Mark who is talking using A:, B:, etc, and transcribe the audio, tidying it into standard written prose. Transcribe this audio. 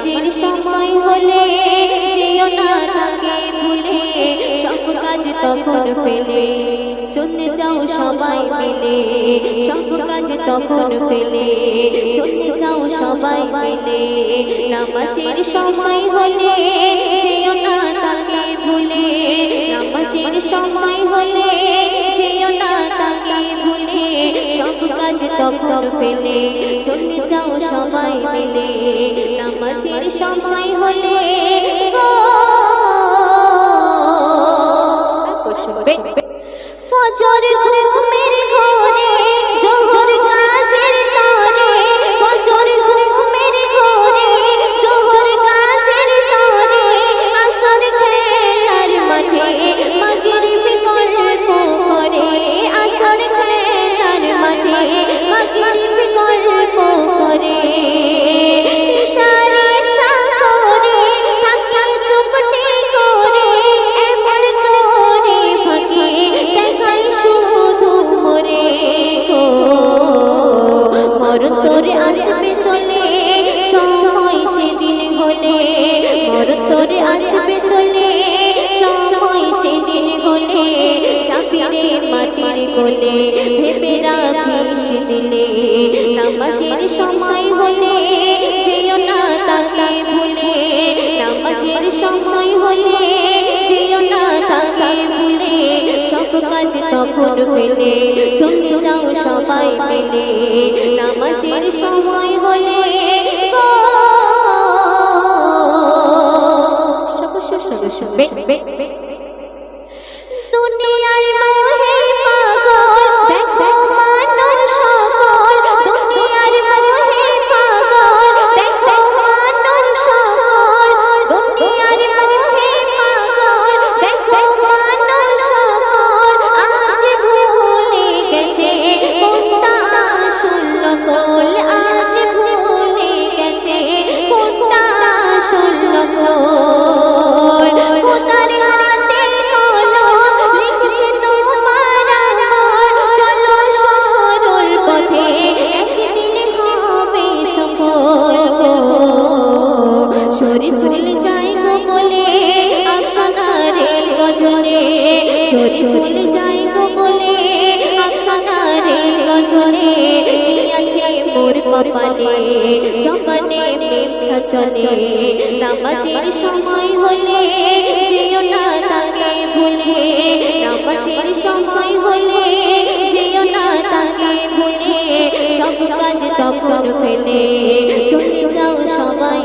A: নামাজের সময় হলে যেও না তাকে ভুলে সব কাজ তখন ফেলে চলে যাও সবাই মিলে সব কাজ তখন ফেলে চলে যাও সবাই মিলে নামাজের সময় হলে যেও না তাকে ভুলে নামাজের সময় হলে যেও না তাকে ভুলে সব কাজ তখন ফেলে চলে যাও সবাই মিলে নামাজের সময় হলে ফজর ঘুমের ঘরে জোহর কাজের তরে ফজর ঘুমের ঘরে জোহর কাজের তরে আসর খেলার মাঠে মাগরিব গল্প করে আসর খেলার মাঠে মাগরিব গল্প করে ইশারে চাকরে থাকে চুপটি করে এমন করে ফাঁকি দেখাই শুধু মরে গো মরণ তোরে আসবে চলে সময় সেদিন হলে মরণ তোরে আসবে চলে সময় সেদিন হলে চাপিরে মাটির কোলে ভেবে রাখিস দিলে নামাজের সময় হলে যেও না তাকে ভুলে নামাজের সময় হলে যেও না তাকে ভুলে সব কাজ তখন ফেলে চলে যাও সবাই মিলে নামাজের সময় হলে শুনবে দুনিয়ার মোহে পাগল দেখো মানুষ সকল দুনিয়ার মোহে পাগল দেখো মানুষ সকল দুনিয়ার মোহে পাগল দেখো মানুষ সকল আজ ভুলে গেছে কোনটা আসল নকল আজ ভুলে গেছে কোনটা আসল নকল খোদার হাতে কলম লিখছে তোমার আমল চলো সরল পথে একদিন হবে সফল গো শরীফুল যাই গো বলে আফসানারে গজলে শরীফুল যাই গো বলে আফসানারে গজলে কি আছে মোর কপালে জবানে মিথ্যা চলে নামাজের সময় হলে যেও না তাকে ভুলে নামাজের সময় হলে যেও না তাকে ভুলে সব কাজ তখন ফেলে চলে যাও সবাই